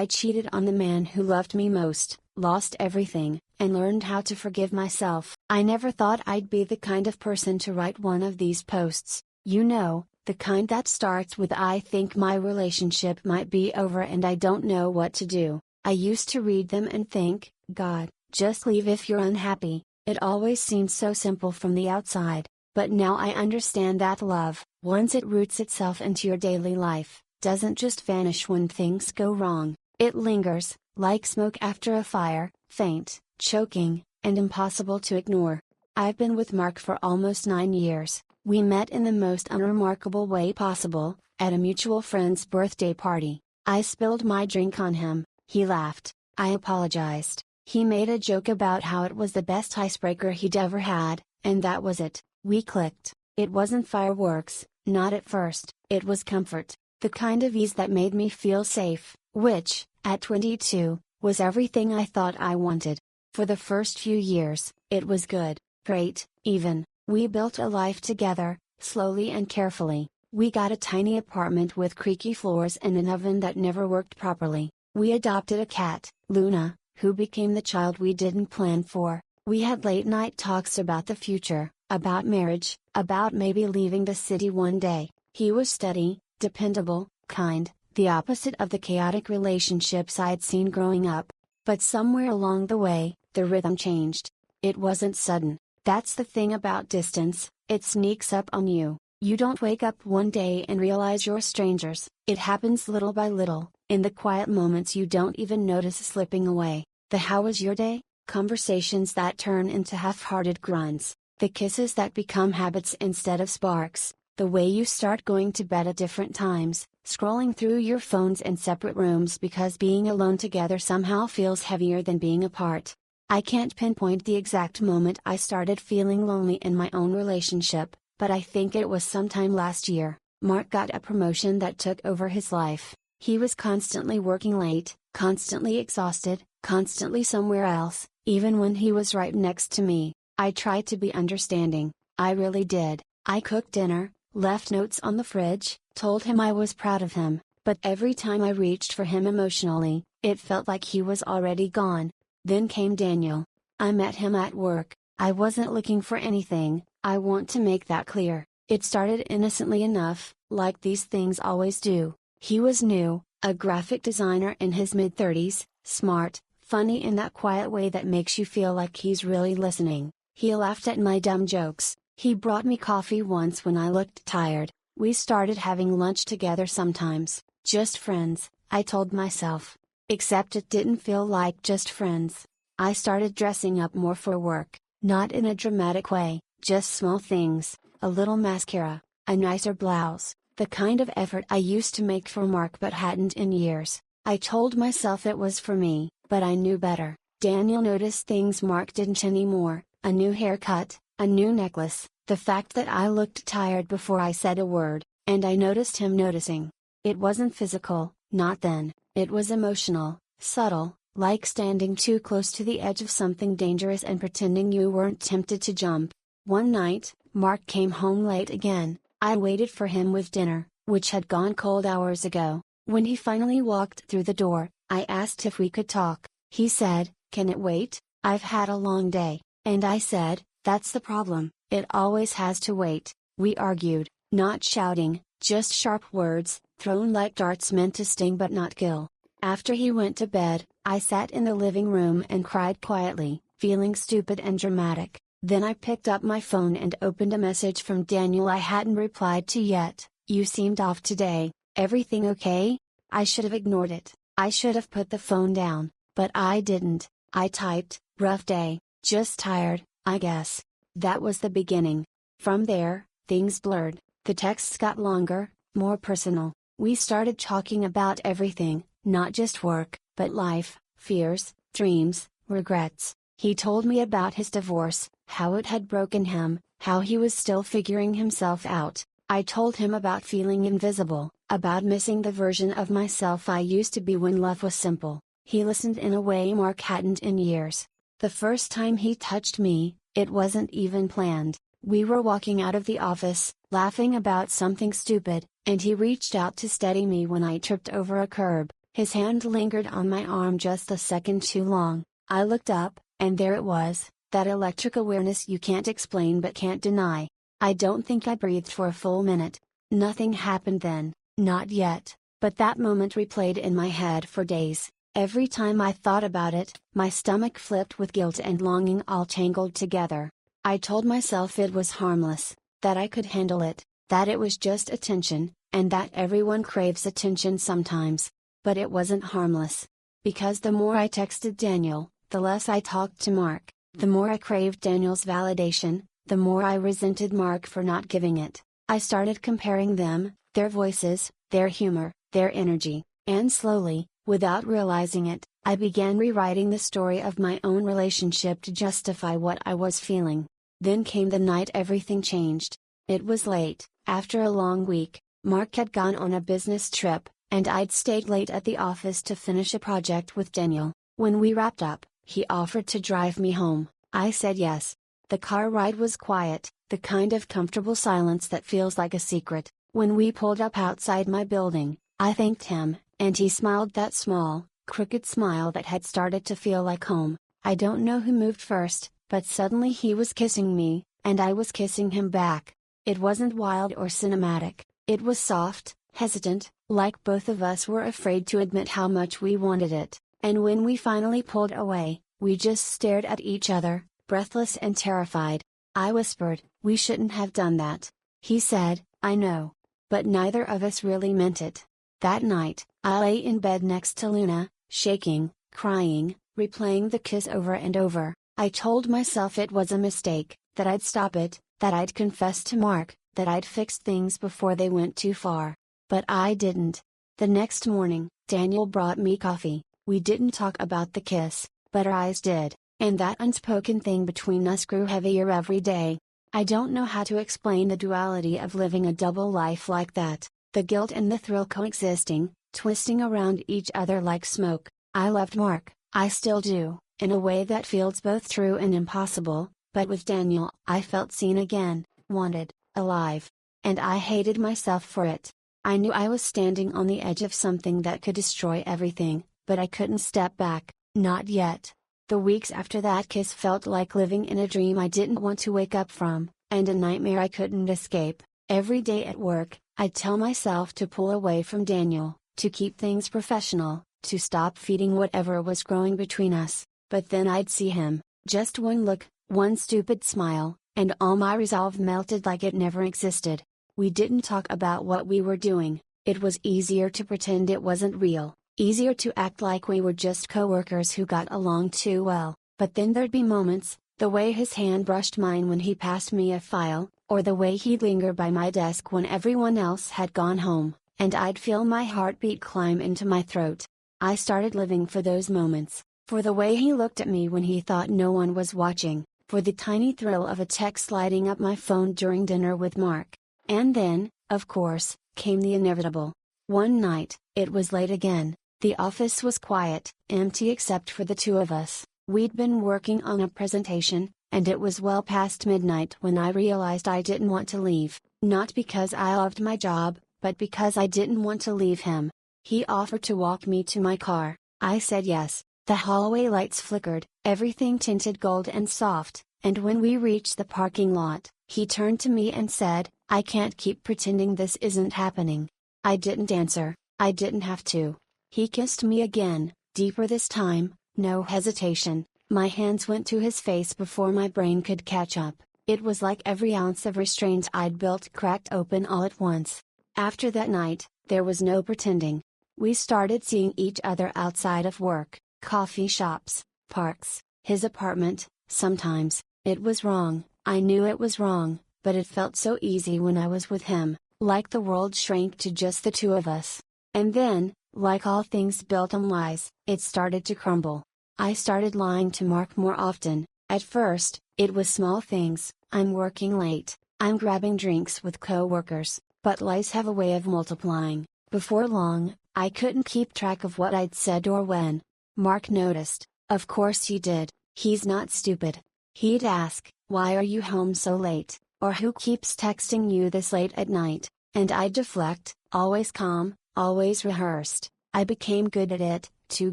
I cheated on the man who loved me most, lost everything, and learned how to forgive myself. I never thought I'd be the kind of person to write one of these posts, you know, the kind that starts with "I think my relationship might be over and I don't know what to do." I used to read them and think, God, just leave if you're unhappy. It always seemed so simple from the outside, but now I understand that love, once it roots itself into your daily life, doesn't just vanish when things go wrong. It lingers, like smoke after a fire, faint, choking, and impossible to ignore. I've been with Mark for almost 9 years. We met in the most unremarkable way possible, at a mutual friend's birthday party. I spilled my drink on him, he laughed, I apologized, he made a joke about how it was the best icebreaker he'd ever had, and that was it. We clicked. It wasn't fireworks, not at first, it was comfort, the kind of ease that made me feel safe, which, at 22, was everything I thought I wanted. For the first few years, it was good, great, even. We built a life together, slowly and carefully. We got a tiny apartment with creaky floors and an oven that never worked properly. We adopted a cat, Luna, who became the child we didn't plan for. We had late night talks about the future, about marriage, about maybe leaving the city one day. He was steady, dependable, kind, the opposite of the chaotic relationships I'd seen growing up. But somewhere along the way, the rhythm changed. It wasn't sudden. That's the thing about distance, it sneaks up on you. You don't wake up one day and realize you're strangers. It happens little by little, in the quiet moments you don't even notice slipping away. The "how was your day?" conversations that turn into half-hearted grunts, the kisses that become habits instead of sparks, the way you start going to bed at different times, scrolling through your phones in separate rooms because being alone together somehow feels heavier than being apart. I can't pinpoint the exact moment I started feeling lonely in my own relationship, but I think it was sometime last year. Mark got a promotion that took over his life. He was constantly working late, constantly exhausted, constantly somewhere else, even when he was right next to me. I tried to be understanding, I really did. I cooked dinner, left notes on the fridge, told him I was proud of him, but every time I reached for him emotionally, it felt like he was already gone. Then came Daniel. I met him at work. I wasn't looking for anything, I want to make that clear. It started innocently enough, like these things always do. He was new, a graphic designer in his mid-30s, smart, funny in that quiet way that makes you feel like he's really listening. He laughed at my dumb jokes. He brought me coffee once when I looked tired. We started having lunch together sometimes. Just friends, I told myself. Except it didn't feel like just friends. I started dressing up more for work, not in a dramatic way, just small things, a little mascara, a nicer blouse, the kind of effort I used to make for Mark but hadn't in years. I told myself it was for me, but I knew better. Daniel noticed things Mark didn't anymore, a new haircut, a new necklace, the fact that I looked tired before I said a word, and I noticed him noticing. It wasn't physical, not then. It was emotional, subtle, like standing too close to the edge of something dangerous and pretending you weren't tempted to jump. One night, Mark came home late again. I waited for him with dinner, which had gone cold hours ago. When he finally walked through the door, I asked if we could talk. He said, "Can it wait? I've had a long day." And I said, "That's the problem, it always has to wait." We argued, not shouting, just sharp words, thrown like darts meant to sting but not kill. After he went to bed, I sat in the living room and cried quietly, feeling stupid and dramatic. Then I picked up my phone and opened a message from Daniel I hadn't replied to yet. "You seemed off today, everything okay?" I should have ignored it. I should have put the phone down, but I didn't. I typed, "Rough day, just tired, I guess." That was the beginning. From there, things blurred. The texts got longer, more personal. We started talking about everything, not just work, but life, fears, dreams, regrets. He told me about his divorce, how it had broken him, how he was still figuring himself out. I told him about feeling invisible, about missing the version of myself I used to be when love was simple. He listened in a way Mark hadn't in years. The first time he touched me, it wasn't even planned. We were walking out of the office, laughing about something stupid, and he reached out to steady me when I tripped over a curb. His hand lingered on my arm just a second too long. I looked up, and there it was, that electric awareness you can't explain but can't deny. I don't think I breathed for a full minute. Nothing happened then, not yet, but that moment replayed in my head for days. Every time I thought about it, my stomach flipped with guilt and longing all tangled together. I told myself it was harmless, that I could handle it, that it was just attention, and that everyone craves attention sometimes. But it wasn't harmless. Because the more I texted Daniel, the less I talked to Mark, the more I craved Daniel's validation, the more I resented Mark for not giving it. I started comparing them, their voices, their humor, their energy, and slowly, without realizing it, I began rewriting the story of my own relationship to justify what I was feeling. Then came the night everything changed. It was late, after a long week. Mark had gone on a business trip, and I'd stayed late at the office to finish a project with Daniel. When we wrapped up, he offered to drive me home. I said yes. The car ride was quiet, the kind of comfortable silence that feels like a secret. When we pulled up outside my building, I thanked him, and he smiled that small, crooked smile that had started to feel like home. I don't know who moved first, but suddenly he was kissing me, and I was kissing him back. It wasn't wild or cinematic, it was soft, hesitant, like both of us were afraid to admit how much we wanted it. And when we finally pulled away, we just stared at each other, breathless and terrified. I whispered, "We shouldn't have done that." He said, "I know." But neither of us really meant it. That night, I lay in bed next to Luna, shaking, crying, replaying the kiss over and over. I told myself it was a mistake, that I'd stop it, that I'd confess to Mark, that I'd fix things before they went too far. But I didn't. The next morning, Daniel brought me coffee. We didn't talk about the kiss, but our eyes did, and that unspoken thing between us grew heavier every day. I don't know how to explain the duality of living a double life like that, the guilt and the thrill coexisting, twisting around each other like smoke. I loved Mark, I still do, in a way that feels both true and impossible, but with Daniel, I felt seen again, wanted, alive. And I hated myself for it. I knew I was standing on the edge of something that could destroy everything, but I couldn't step back, not yet. The weeks after that kiss felt like living in a dream I didn't want to wake up from, and a nightmare I couldn't escape. Every day at work, I'd tell myself to pull away from Daniel, to keep things professional, to stop feeding whatever was growing between us. But then I'd see him, just one look, one stupid smile, and all my resolve melted like it never existed. We didn't talk about what we were doing. It was easier to pretend it wasn't real, easier to act like we were just coworkers who got along too well. But then there'd be moments, the way his hand brushed mine when he passed me a file, or the way he'd linger by my desk when everyone else had gone home, and I'd feel my heartbeat climb into my throat. I started living for those moments, for the way he looked at me when he thought no one was watching, for the tiny thrill of a text lighting up my phone during dinner with Mark. And then, of course, came the inevitable. One night, it was late again. The office was quiet, empty except for the two of us. We'd been working on a presentation, and it was well past midnight when I realized I didn't want to leave, not because I loved my job, but because I didn't want to leave him. He offered to walk me to my car. I said yes. The hallway lights flickered, everything tinted gold and soft, and when we reached the parking lot, he turned to me and said, "I can't keep pretending this isn't happening." I didn't answer, I didn't have to. He kissed me again, deeper this time, no hesitation. My hands went to his face before my brain could catch up. It was like every ounce of restraint I'd built cracked open all at once. After that night, there was no pretending. We started seeing each other outside of work, coffee shops, parks, his apartment. Sometimes, it was wrong, I knew it was wrong, but it felt so easy when I was with him, like the world shrank to just the two of us. And then, like all things built on lies, it started to crumble. I started lying to Mark more often. At first, it was small things, I'm working late, I'm grabbing drinks with co-workers, but lies have a way of multiplying. Before long, I couldn't keep track of what I'd said or when. Mark noticed, of course he did, he's not stupid. He'd ask, "Why are you home so late?" or "Who keeps texting you this late at night?" And I'd deflect, always calm, always rehearsed. I became good at it, too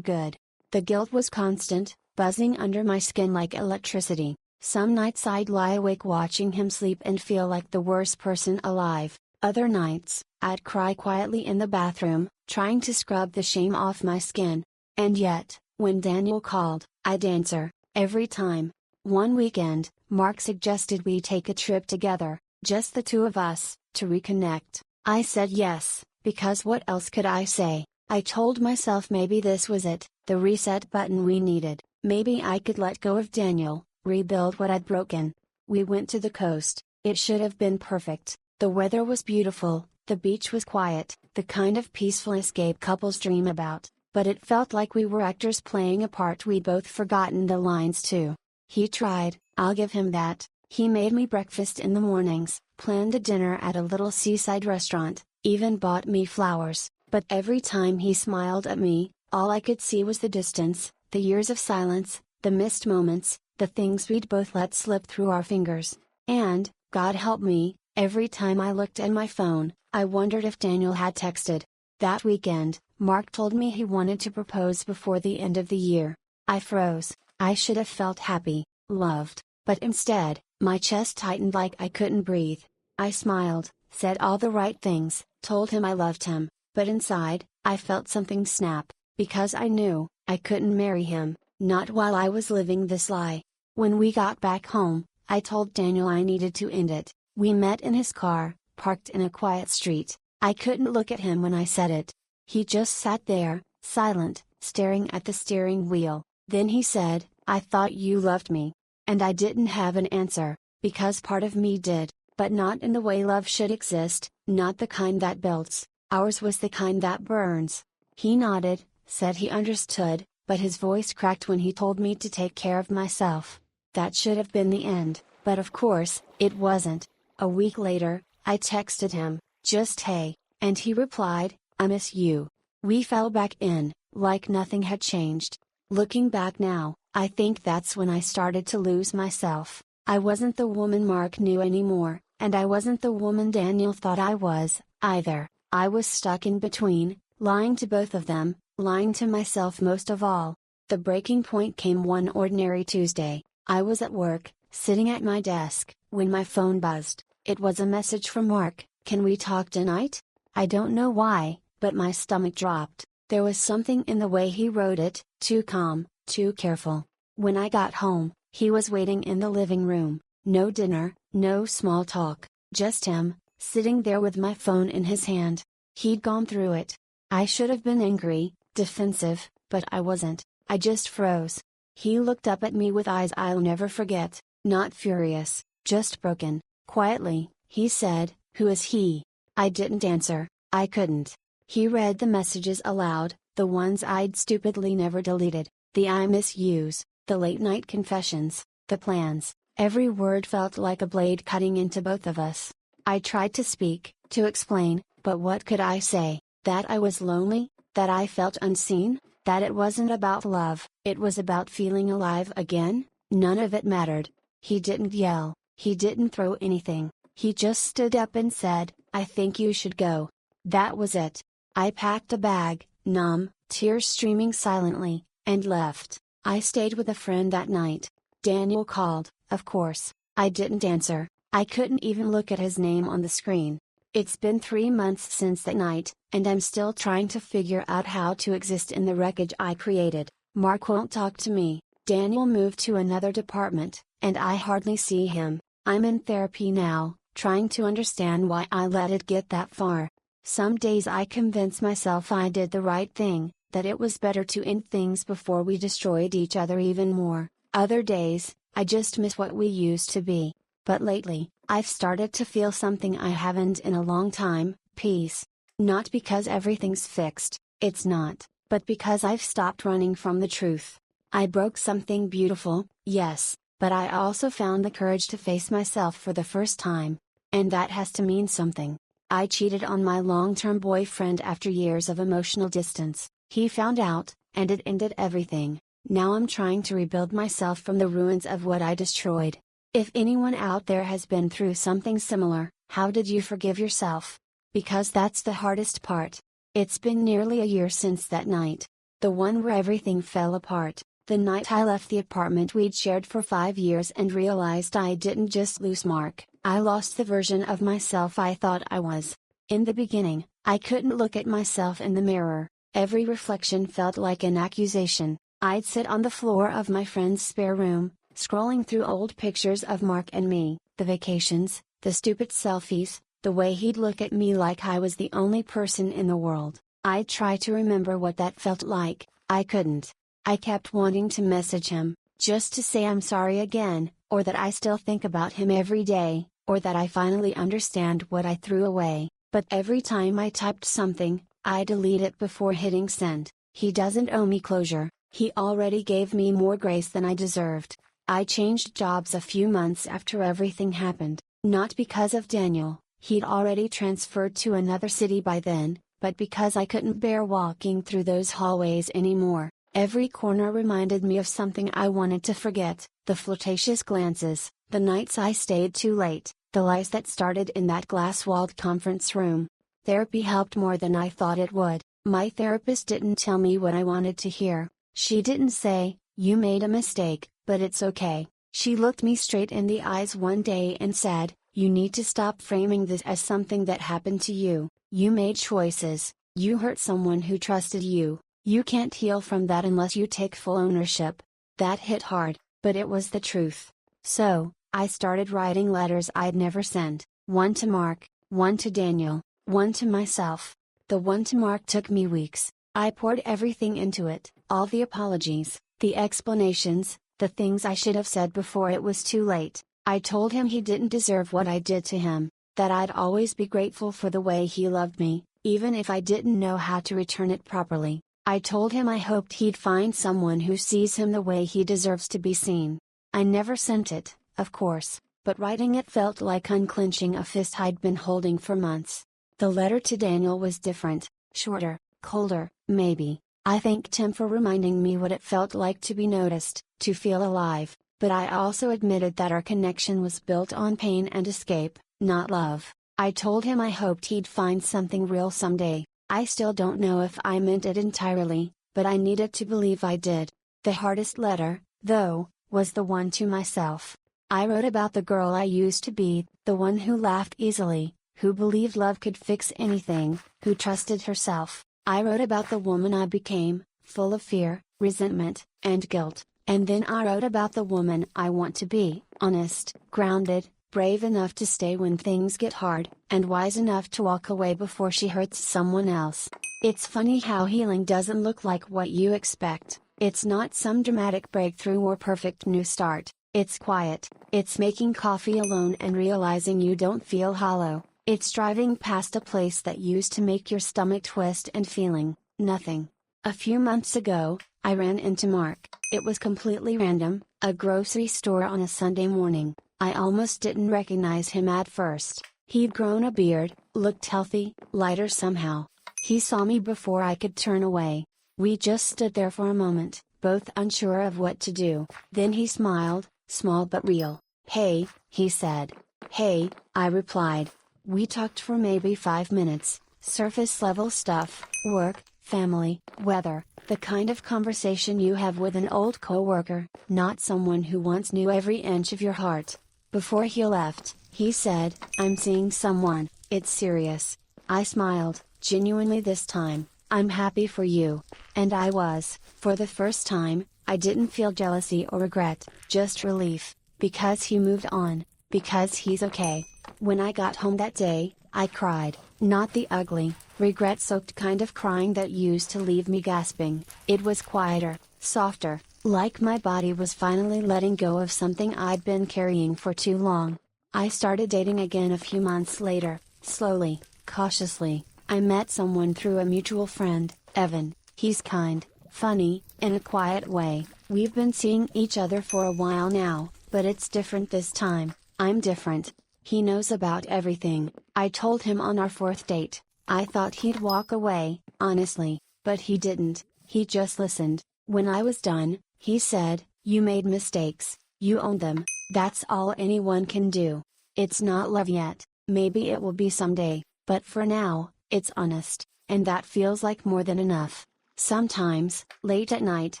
good. The guilt was constant, buzzing under my skin like electricity. Some nights I'd lie awake watching him sleep and feel like the worst person alive. Other nights, I'd cry quietly in the bathroom, trying to scrub the shame off my skin. And yet, when Daniel called, I'd answer, every time. One weekend, Mark suggested we take a trip together, just the two of us, to reconnect. I said yes, because what else could I say? I told myself maybe this was it, the reset button we needed. Maybe I could let go of Daniel, rebuild what I'd broken. We went to the coast. It should have been perfect. The weather was beautiful, the beach was quiet, the kind of peaceful escape couples dream about, but it felt like we were actors playing a part we'd both forgotten the lines to. He tried, I'll give him that. He made me breakfast in the mornings, planned a dinner at a little seaside restaurant, even bought me flowers, but every time he smiled at me, all I could see was the distance, the years of silence, the missed moments, the things we'd both let slip through our fingers. And, God help me, every time I looked at my phone, I wondered if Daniel had texted. That weekend, Mark told me he wanted to propose before the end of the year. I froze. I should have felt happy, loved, but instead, my chest tightened like I couldn't breathe. I smiled, said all the right things, told him I loved him, but inside, I felt something snap, because I knew, I couldn't marry him, not while I was living this lie. When we got back home, I told Daniel I needed to end it. We met in his car, parked in a quiet street. I couldn't look at him when I said it. He just sat there, silent, staring at the steering wheel. Then he said, I thought you loved me. And I didn't have an answer, because part of me did, but not in the way love should exist, not the kind that builds. Ours was the kind that burns. He nodded, said he understood, but his voice cracked when he told me to take care of myself. That should have been the end, but of course, it wasn't. A week later, I texted him, just hey, and he replied, I miss you. We fell back in, like nothing had changed. Looking back now, I think that's when I started to lose myself. I wasn't the woman Mark knew anymore, and I wasn't the woman Daniel thought I was, either. I was stuck in between, lying to both of them, lying to myself most of all. The breaking point came one ordinary Tuesday. I was at work, sitting at my desk, when my phone buzzed. It was a message from Mark, can we talk tonight? I don't know why, but my stomach dropped. There was something in the way he wrote it, too calm, too careful. When I got home, he was waiting in the living room. No dinner, no small talk, just him, sitting there with my phone in his hand. He'd gone through it. I should have been angry, defensive, but I wasn't. I just froze. He looked up at me with eyes I'll never forget, not furious, just broken. Quietly, he said, who is he? I didn't answer, I couldn't. He read the messages aloud, the ones I'd stupidly never deleted, the I miss yous, the late night confessions, the plans. Every word felt like a blade cutting into both of us. I tried to speak, to explain, but what could I say? That I was lonely, that I felt unseen, that it wasn't about love, it was about feeling alive again? None of it mattered. He didn't yell, he didn't throw anything, he just stood up and said, I think you should go. That was it. I packed a bag, numb, tears streaming silently, and left. I stayed with a friend that night. Daniel called, of course. I didn't answer. I couldn't even look at his name on the screen. It's been 3 months since that night, and I'm still trying to figure out how to exist in the wreckage I created. Mark won't talk to me. Daniel moved to another department, and I hardly see him. I'm in therapy now, trying to understand why I let it get that far. Some days I convince myself I did the right thing, that it was better to end things before we destroyed each other even more. Other days, I just miss what we used to be. But lately, I've started to feel something I haven't in a long time, peace. Not because everything's fixed, it's not, but because I've stopped running from the truth. I broke something beautiful, yes, but I also found the courage to face myself for the first time. And that has to mean something. I cheated on my long-term boyfriend after years of emotional distance. He found out, and it ended everything. Now I'm trying to rebuild myself from the ruins of what I destroyed. If anyone out there has been through something similar, how did you forgive yourself? Because that's the hardest part. It's been nearly a year since that night. The one where everything fell apart. The night I left the apartment we'd shared for 5 years and realized I didn't just lose Mark, I lost the version of myself I thought I was. In the beginning, I couldn't look at myself in the mirror. Every reflection felt like an accusation. I'd sit on the floor of my friend's spare room, scrolling through old pictures of Mark and me, the vacations, the stupid selfies, the way he'd look at me like I was the only person in the world. I'd try to remember what that felt like. I couldn't. I kept wanting to message him, just to say I'm sorry again, or that I still think about him every day, or that I finally understand what I threw away, but every time I typed something, I delete it before hitting send. He doesn't owe me closure, he already gave me more grace than I deserved. I changed jobs a few months after everything happened, not because of Daniel, he'd already transferred to another city by then, but because I couldn't bear walking through those hallways anymore. Every corner reminded me of something I wanted to forget, the flirtatious glances, the nights I stayed too late, the lies that started in that glass-walled conference room. Therapy helped more than I thought it would. My therapist didn't tell me what I wanted to hear. She didn't say, "You made a mistake, but it's okay." She looked me straight in the eyes one day and said, "You need to stop framing this as something that happened to you. You made choices, you hurt someone who trusted you. You can't heal from that unless you take full ownership." That hit hard, but it was the truth. So, I started writing letters I'd never sent, one to Mark, one to Daniel, one to myself. The one to Mark took me weeks. I poured everything into it, all the apologies, the explanations, the things I should have said before it was too late. I told him he didn't deserve what I did to him, that I'd always be grateful for the way he loved me, even if I didn't know how to return it properly. I told him I hoped he'd find someone who sees him the way he deserves to be seen. I never sent it, of course, but writing it felt like unclenching a fist I'd been holding for months. The letter to Daniel was different, shorter, colder, maybe. I thanked him for reminding me what it felt like to be noticed, to feel alive, but I also admitted that our connection was built on pain and escape, not love. I told him I hoped he'd find something real someday. I still don't know if I meant it entirely, but I needed to believe I did. The hardest letter, though, was the one to myself. I wrote about the girl I used to be, the one who laughed easily, who believed love could fix anything, who trusted herself. I wrote about the woman I became, full of fear, resentment, and guilt, and then I wrote about the woman I want to be, honest, grounded, brave enough to stay when things get hard, and wise enough to walk away before she hurts someone else. It's funny how healing doesn't look like what you expect. It's not some dramatic breakthrough or perfect new start. It's quiet. It's making coffee alone and realizing you don't feel hollow. It's driving past a place that used to make your stomach twist and feeling nothing. A few months ago, I ran into Mark. It was completely random, a grocery store on a Sunday morning. I almost didn't recognize him at first. He'd grown a beard, looked healthy, lighter somehow. He saw me before I could turn away. We just stood there for a moment, both unsure of what to do. Then he smiled, small but real. "Hey," he said. "Hey," I replied. We talked for maybe 5 minutes, surface level stuff, work, family, weather, the kind of conversation you have with an old coworker, not someone who once knew every inch of your heart. Before he left, he said, "I'm seeing someone, it's serious." I smiled, genuinely this time. "I'm happy for you." And I was. For the first time, I didn't feel jealousy or regret, just relief, because he moved on, because he's okay. When I got home that day, I cried, not the ugly, regret-soaked kind of crying that used to leave me gasping. It was quieter, softer, like my body was finally letting go of something I'd been carrying for too long. I started dating again a few months later, slowly, cautiously. I met someone through a mutual friend, Evan. He's kind, funny, in a quiet way. We've been seeing each other for a while now, but it's different this time. I'm different. He knows about everything. I told him on our 4th date. I thought he'd walk away, honestly, but he didn't. He just listened. When I was done, he said, "You made mistakes, you owned them, that's all anyone can do. It's not love yet, maybe it will be someday, but for now, it's honest." and that feels like more than enough. Sometimes, late at night,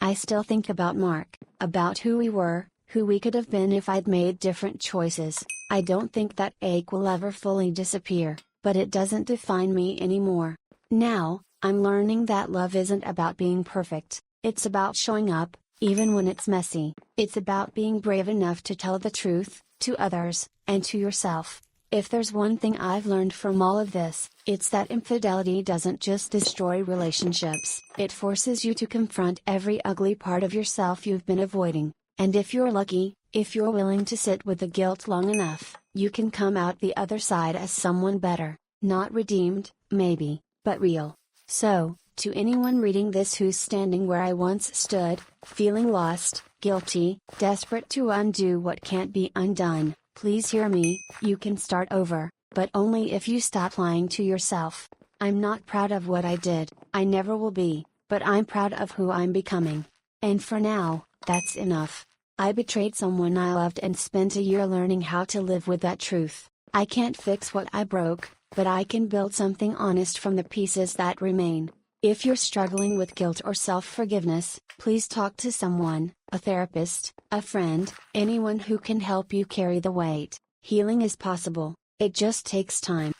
I still think about Mark, about who we were, who we could have been if I'd made different choices. I don't think that ache will ever fully disappear, but it doesn't define me anymore. Now, I'm learning that love isn't about being perfect, it's about showing up, even when it's messy. It's about being brave enough to tell the truth, to others, and to yourself. If there's one thing I've learned from all of this, it's that infidelity doesn't just destroy relationships. It forces you to confront every ugly part of yourself you've been avoiding. And if you're lucky, if you're willing to sit with the guilt long enough, you can come out the other side as someone better. Not redeemed, maybe, but real. So, to anyone reading this who's standing where I once stood, feeling lost, guilty, desperate to undo what can't be undone, please hear me, you can start over, but only if you stop lying to yourself. I'm not proud of what I did, I never will be, but I'm proud of who I'm becoming. And for now, that's enough. I betrayed someone I loved and spent a year learning how to live with that truth. I can't fix what I broke, but I can build something honest from the pieces that remain. If you're struggling with guilt or self-forgiveness, please talk to someone, a therapist, a friend, anyone who can help you carry the weight. Healing is possible, it just takes time.